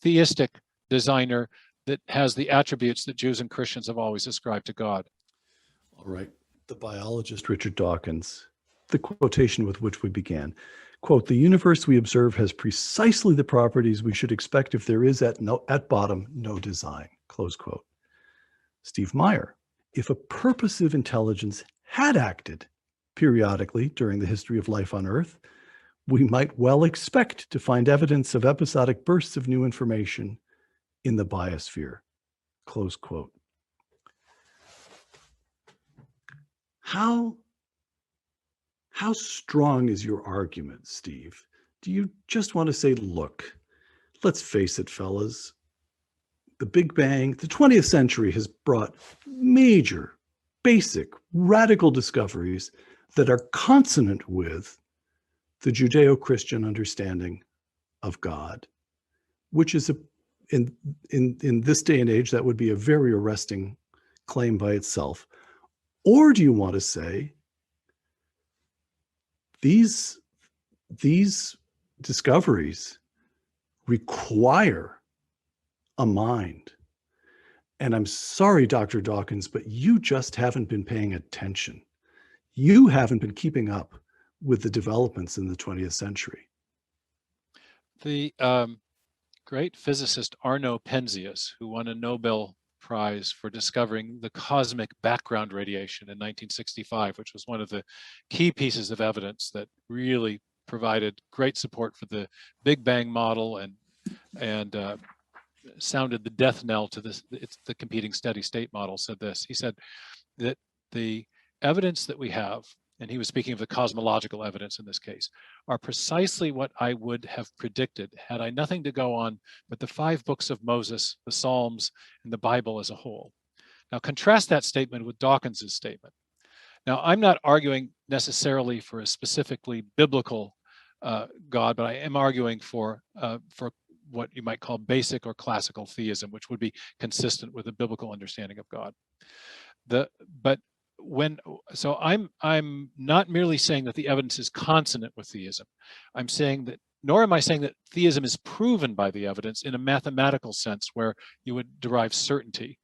theistic designer that has the attributes that Jews and Christians have always ascribed to God. All right. The biologist Richard Dawkins, the quotation with which we began, quote, "The universe we observe has precisely the properties we should expect if there is at bottom no design," close quote. Steve Meyer, "If a purposive intelligence had acted periodically during the history of life on Earth, we might well expect to find evidence of episodic bursts of new information in the biosphere," close quote. How strong is your argument, Steve? Do you just want to say, look, let's face it, fellas, the Big Bang, the 20th century has brought major, basic, radical discoveries that are consonant with the Judeo-Christian understanding of God, which is in this day and age, that would be a very arresting claim by itself. Or do you want to say these discoveries require a mind? And I'm sorry, Dr. Dawkins, but you just haven't been paying attention. You haven't been keeping up with the developments in the 20th century. The great physicist Arno Penzias, who won a Nobel Prize for discovering the cosmic background radiation in 1965, which was one of the key pieces of evidence that really provided great support for the Big Bang model and sounded the death knell to the competing steady state model, said this. He said that the evidence that we have, and he was speaking of the cosmological evidence in this case, are precisely what I would have predicted had I nothing to go on but the 5 books of Moses, the Psalms, and the Bible as a whole. Now contrast that statement with Dawkins's statement. Now I'm not arguing necessarily for a specifically biblical God, but I am arguing for what you might call basic or classical theism, which would be consistent with a biblical understanding of God. So I'm not merely saying that the evidence is consonant with theism. I'm saying that, nor am I saying that theism is proven by the evidence in a mathematical sense where you would derive certainty.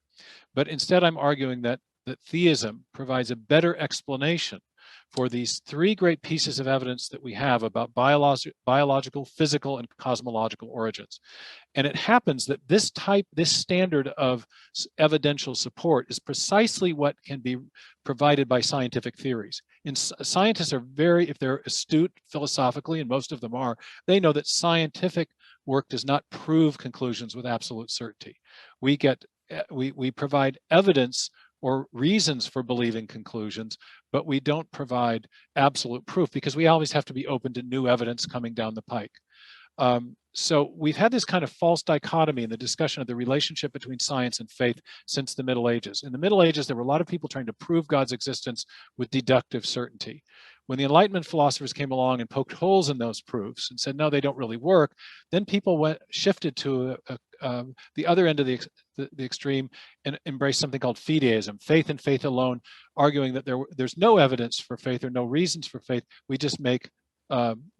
But instead I'm arguing that theism provides a better explanation for these 3 great pieces of evidence that we have about biological, physical, and cosmological origins. And it happens that this standard of evidential support is precisely what can be provided by scientific theories. And scientists are if they're astute philosophically, and most of them are, they know that scientific work does not prove conclusions with absolute certainty. We provide evidence or reasons for believing conclusions, but we don't provide absolute proof because we always have to be open to new evidence coming down the pike. so we've had this kind of false dichotomy in the discussion of the relationship between science and faith since the Middle Ages. In the Middle Ages, there were a lot of people trying to prove God's existence with deductive certainty. When the Enlightenment philosophers came along and poked holes in those proofs and said, no, they don't really work, then people shifted to the other end of the extreme and embraced something called fideism, faith and faith alone, arguing that there's no evidence for faith or no reasons for faith. We just make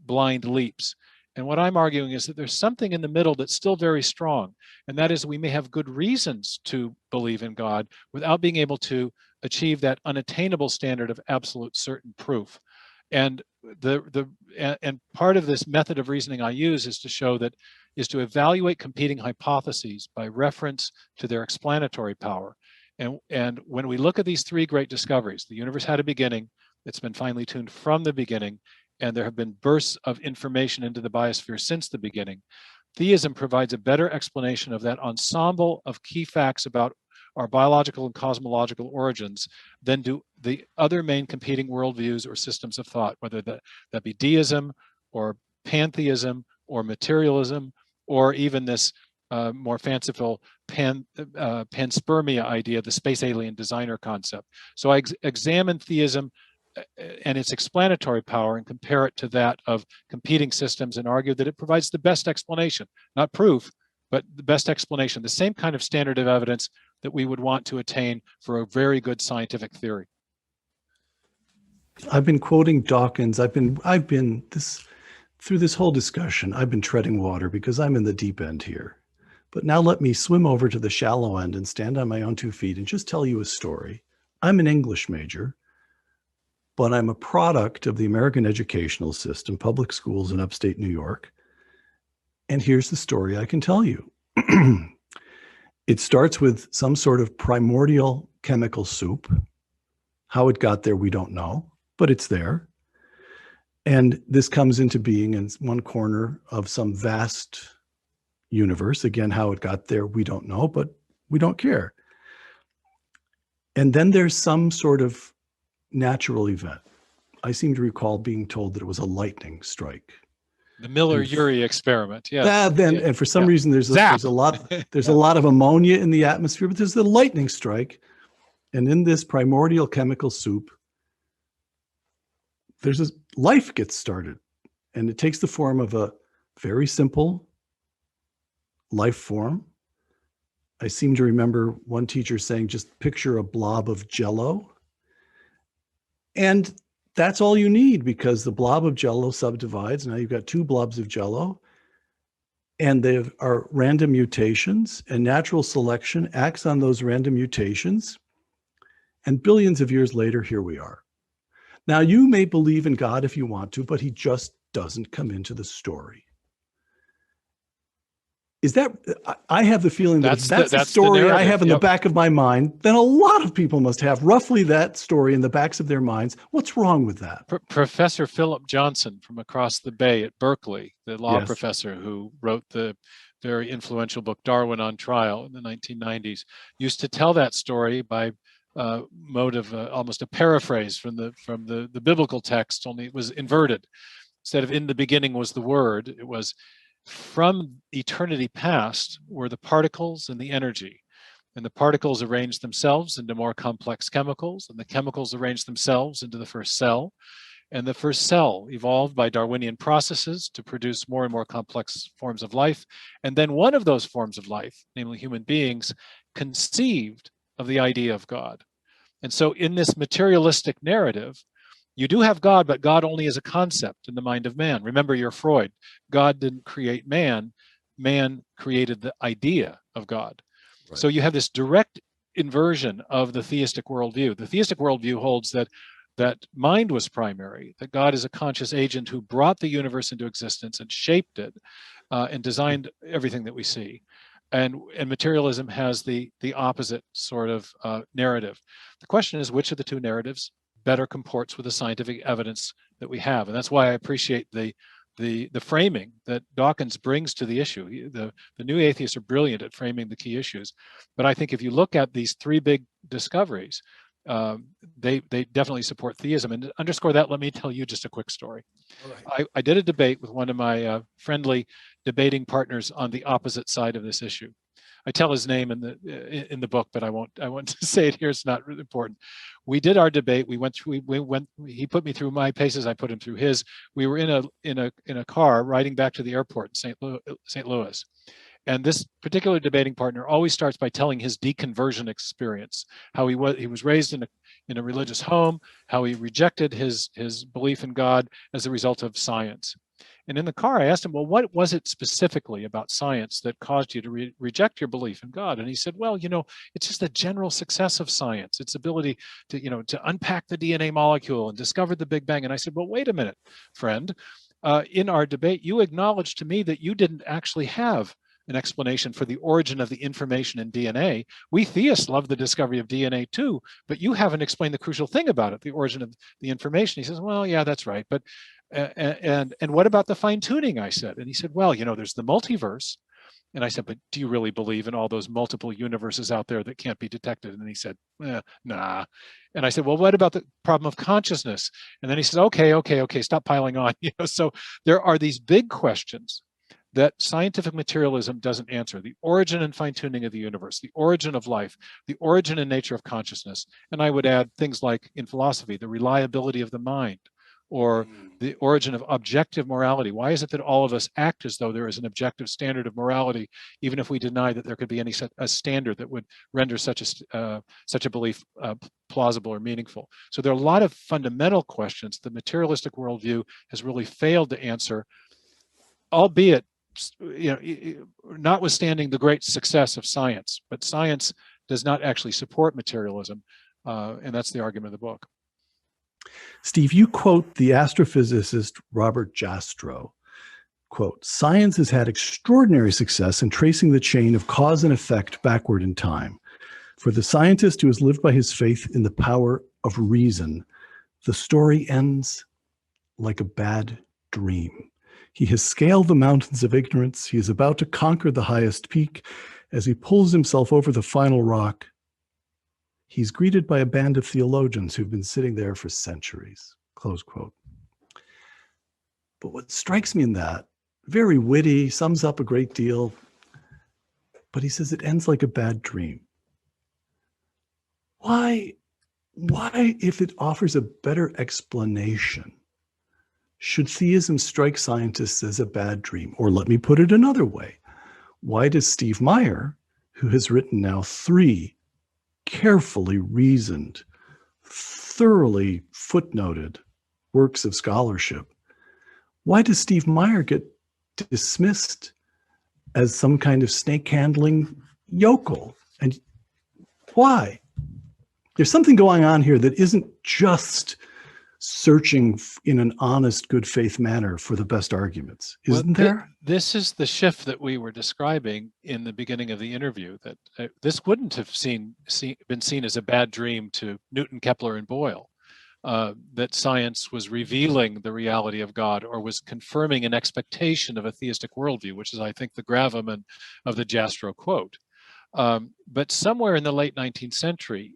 blind leaps. And what I'm arguing is that there's something in the middle that's still very strong, and that is we may have good reasons to believe in God without being able to achieve that unattainable standard of absolute certain proof. And part of this method of reasoning I use is to evaluate competing hypotheses by reference to their explanatory power. And when we look at these three great discoveries, the universe had a beginning, it's been finely tuned from the beginning, and there have been bursts of information into the biosphere since the beginning. Theism provides a better explanation of that ensemble of key facts about our biological and cosmological origins than do the other main competing worldviews or systems of thought, whether that be deism or pantheism or materialism, or even this more fanciful panspermia idea, the space alien designer concept. So I examine theism and its explanatory power and compare it to that of competing systems and argue that it provides the best explanation, not proof, but the best explanation, the same kind of standard of evidence that we would want to attain for a very good scientific theory. I've been quoting Dawkins. Through this whole discussion, I've been treading water because I'm in the deep end here. But now let me swim over to the shallow end and stand on my own 2 feet and just tell you a story. I'm an English major, but I'm a product of the American educational system, public schools in upstate New York. And here's the story I can tell you. It starts with some sort of primordial chemical soup. How it got there, we don't know, but it's there. And this comes into being in one corner of some vast universe. Again, how it got there, we don't know, but we don't care. And then there's some sort of natural event. I seem to recall being told that it was a lightning strike. The Miller-Urey experiment, yes. And for some reason, there's a lot of ammonia in the atmosphere, but there's the lightning strike. And in this primordial chemical soup, life gets started. And it takes the form of a very simple life form. I seem to remember one teacher saying, just picture a blob of Jell-O. And that's all you need, because the blob of Jell-O subdivides. Now you've got 2 blobs of Jell-O, and there are random mutations, and natural selection acts on those random mutations. And billions of years later, here we are. Now, you may believe in God if you want to, but he just doesn't come into the story. Is that, I have the feeling that that's the story I have in the back of my mind, then a lot of people must have roughly that story in the backs of their minds. What's wrong with that? Professor Philip Johnson from across the bay at Berkeley, the law professor who wrote the very influential book Darwin on Trial in the 1990s, used to tell that story by mode of almost a paraphrase from the biblical text, only it was inverted. Instead of "in the beginning was the Word," it was "from eternity past were the particles and the energy, and the particles arranged themselves into more complex chemicals, and the chemicals arranged themselves into the first cell, and the first cell evolved by Darwinian processes to produce more and more complex forms of life, and then one of those forms of life, namely human beings, conceived of the idea of God." And so in this materialistic narrative, you do have God, but God only is a concept in the mind of man. Remember your Freud. God didn't create man. Man created the idea of God. Right. So you have this direct inversion of the theistic worldview. The theistic worldview holds that mind was primary, that God is a conscious agent who brought the universe into existence and shaped it and designed everything that we see. And materialism has the opposite sort of narrative. The question is, which of the 2 narratives better comports with the scientific evidence that we have? And that's why I appreciate the framing that Dawkins brings to the issue. The new atheists are brilliant at framing the key issues. But I think if you look at these 3 big discoveries, they definitely support theism. And to underscore that, let me tell you just a quick story. All right. I did a debate with one of my friendly debating partners on the opposite side of this issue. I tell his name in the book, but I won't say it here. It's not really important. We did our debate. We went through. He put me through my paces. I put him through his. We were in a car riding back to the airport in St. Louis. And this particular debating partner always starts by telling his deconversion experience, how he was raised in a religious home, how he rejected his belief in God as a result of science. And in the car, I asked him, well, what was it specifically about science that caused you to reject your belief in God? And he said, well, it's just the general success of science, its ability to unpack the DNA molecule and discover the Big Bang. And I said, well, wait a minute, friend. In our debate, you acknowledged to me that you didn't actually have an explanation for the origin of the information in DNA. We theists love the discovery of DNA too, but you haven't explained the crucial thing about it, the origin of the information. He says, well, yeah, that's right. But and what about the fine tuning? I said, and he said, well, there's the multiverse. And I said, but do you really believe in all those multiple universes out there that can't be detected? And he said, nah. And I said, well, what about the problem of consciousness? And then he said, okay, stop piling on. So there are these big questions that scientific materialism doesn't answer: the origin and fine-tuning of the universe, the origin of life, the origin and nature of consciousness. And I would add things like, in philosophy, the reliability of the mind, or the origin of objective morality. Why is it that all of us act as though there is an objective standard of morality, even if we deny that there could be a standard that would render such a belief plausible or meaningful? So there are a lot of fundamental questions the materialistic worldview has really failed to answer, albeit notwithstanding the great success of science. But science does not actually support materialism, and that's the argument of the book. Steve, you quote the astrophysicist Robert Jastrow, quote, "Science has had extraordinary success in tracing the chain of cause and effect backward in time. For the scientist who has lived by his faith in the power of reason, the story ends like a bad dream. He has scaled the mountains of ignorance. He is about to conquer the highest peak. As he pulls himself over the final rock, he's greeted by a band of theologians who've been sitting there for centuries," close quote. But what strikes me in that, very witty, sums up a great deal, but he says it ends like a bad dream. Why, if it offers a better explanation, should theism strike scientists as a bad dream? Or let me put it another way. Why does Steve Meyer, who has written now 3 carefully reasoned, thoroughly footnoted works of scholarship, why does Steve Meyer get dismissed as some kind of snake handling yokel? And why? There's something going on here that isn't just searching in an honest, good faith manner for the best arguments, isn't there? This is the shift that we were describing in the beginning of the interview, that this wouldn't have been seen as a bad dream to Newton, Kepler, and Boyle, that science was revealing the reality of God, or was confirming an expectation of a theistic worldview, which is, I think, the gravamen of the Jastrow quote. But somewhere in the late 19th century,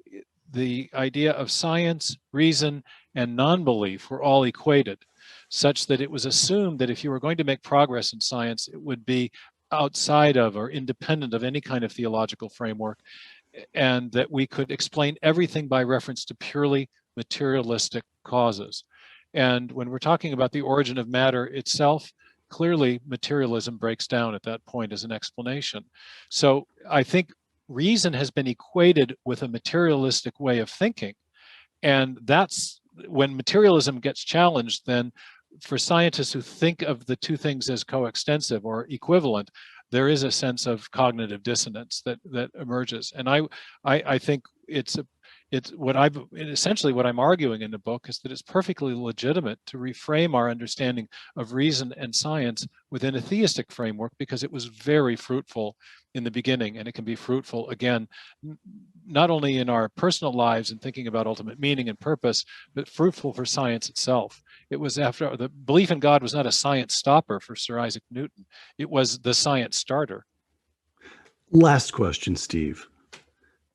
the idea of science, reason, and non-belief were all equated, such that it was assumed that if you were going to make progress in science, it would be outside of or independent of any kind of theological framework, and that we could explain everything by reference to purely materialistic causes. And when we're talking about the origin of matter itself, clearly materialism breaks down at that point as an explanation. So I think reason has been equated with a materialistic way of thinking. And that's when materialism gets challenged, then for scientists who think of the two things as coextensive or equivalent, there is a sense of cognitive dissonance that emerges. And I think it's essentially what I'm arguing in the book is that it's perfectly legitimate to reframe our understanding of reason and science within a theistic framework, because it was very fruitful in the beginning, and it can be fruitful again, not only in our personal lives and thinking about ultimate meaning and purpose, but fruitful for science itself. It was after the belief in God was not a science stopper for Sir Isaac Newton. It was the science starter. Last question, Steve.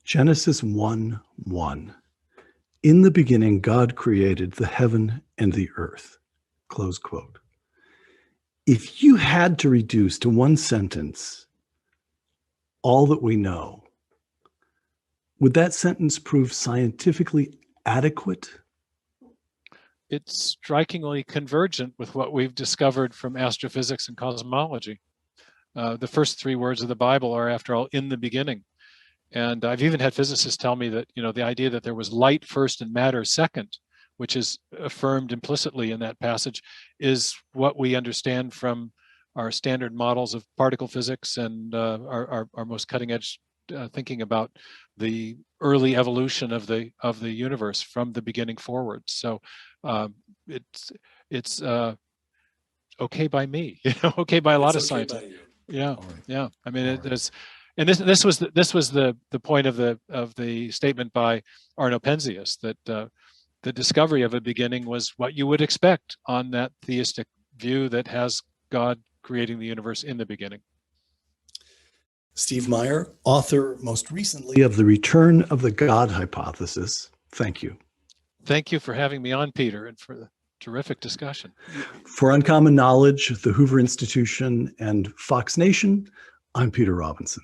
Genesis 1:1. In the beginning, God created the heaven and the earth. Close quote. If you had to reduce to one sentence all that we know, would that sentence prove scientifically adequate? It's strikingly convergent with what we've discovered from astrophysics and cosmology. The first three words of the Bible are, after all, in the beginning. And I've even had physicists tell me that, the idea that there was light first and matter second, which is affirmed implicitly in that passage, is what we understand from our standard models of particle physics and our most cutting edge thinking about the early evolution of the universe from the beginning forward. So it's okay by me, okay by a lot of scientists. Yeah, yeah. I mean, there's, and this was the point of the statement by Arno Penzias, that the discovery of a beginning was what you would expect on that theistic view that has God creating the universe in the beginning. Steve Meyer, author most recently of The Return of the God Hypothesis. Thank you. Thank you for having me on, Peter, and for the terrific discussion. For Uncommon Knowledge, the Hoover Institution, and Fox Nation, I'm Peter Robinson.